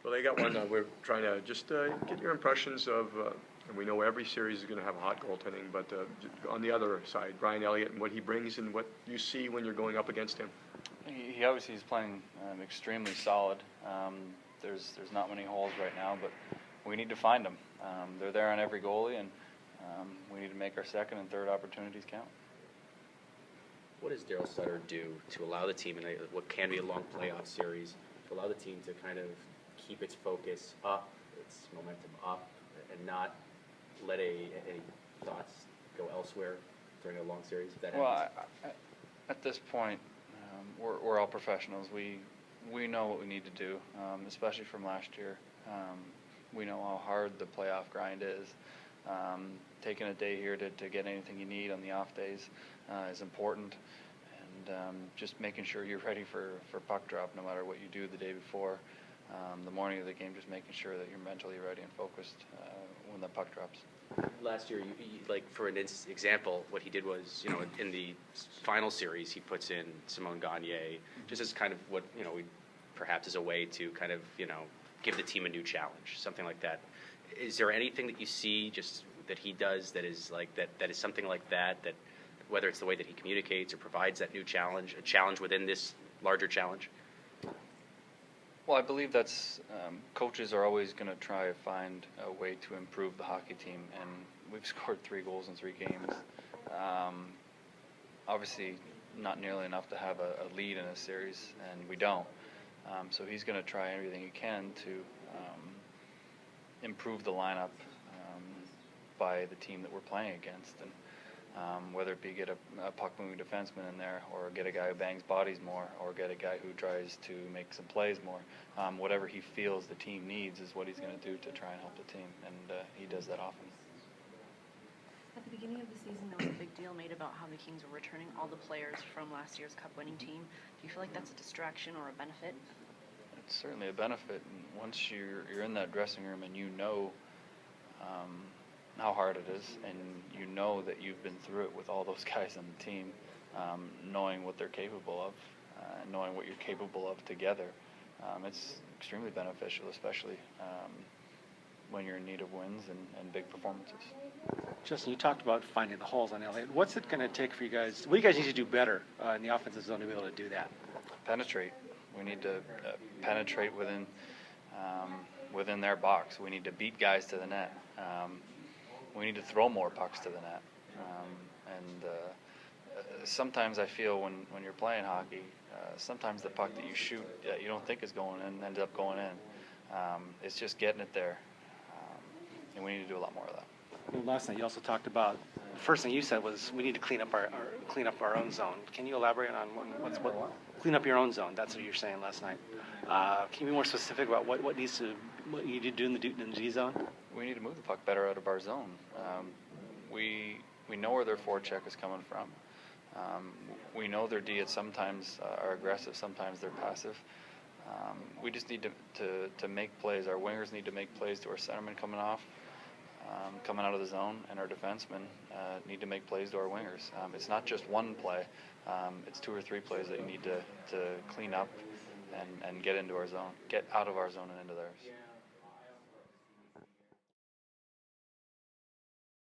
Well, they got one. We're trying to just get your impressions of, and we know every series is going to have a hot goaltending, but on the other side, Brian Elliott and what he brings and what you see when you're going up against him. He obviously is playing extremely solid. There's not many holes right now, but we need to find them. They're there on every goalie, and we need to make our second and third opportunities count. What does Daryl Sutter do to allow the team in what can be a long playoff series, to allow the team to kind of keep its focus up, its momentum up, and not let any thoughts go elsewhere during a long series? If that happens? Well, at this point, we're all professionals. We know what we need to do, especially from last year. We know how hard the playoff grind is. Taking a day here to get anything you need on the off days is important, and just making sure you're ready for puck drop no matter what you do the day before. The morning of the game, just making sure that you're mentally ready and focused when the puck drops. Last year, like for an example, what he did was, in the final series, he puts in Simon Gagne, just as kind of what, perhaps as a way to kind of, give the team a new challenge, something like that. Is there anything that you see just that he does that is like that is something like that, whether it's the way that he communicates or provides that new challenge, a challenge within this larger challenge? Well, I believe that's coaches are always going to try to find a way to improve the hockey team, and we've scored 3 goals in 3 games. Obviously, not nearly enough to have a lead in a series, and we don't. So he's going to try everything he can to improve the lineup by the team that we're playing against, and whether it be get a puck-moving defenseman in there, or get a guy who bangs bodies more, or get a guy who tries to make some plays more. Whatever he feels the team needs is what he's going to do to try and help the team, and he does that often. At the beginning of the season, there was a big deal made about how the Kings were returning all the players from last year's Cup-winning team. Do you feel like that's a distraction or a benefit? It's certainly a benefit. And once you're in that dressing room and you know how hard it is, and you know that you've been through it with all those guys on the team, knowing what they're capable of, knowing what you're capable of together, it's extremely beneficial, especially when you're in need of wins and big performances. Justin, you talked about finding the holes on Elliott. What's it going to take for you guys? What do you guys need to do better in the offensive zone to be able to do that? Penetrate. We need to penetrate within their box. We need to beat guys to the net. We need to throw more pucks to the net. Sometimes I feel when you're playing hockey, sometimes the puck that you shoot that you don't think is going in ends up going in. It's just getting it there, and we need to do a lot more of that. Well, last night you also talked about, the first thing you said was we need to clean up our own zone. Can you elaborate on what clean up your own zone? That's what you were saying last night. Can you be more specific about what you need to do in the D zone? We need to move the puck better out of our zone. We know where their forecheck is coming from. We know their D at sometimes are aggressive, sometimes they're passive. We just need to make plays. Our wingers need to make plays to our centermen coming out of the zone, and our defensemen need to make plays to our wingers. It's not just one play. It's 2 or 3 plays that you need to clean up and get into our zone, get out of our zone and into theirs.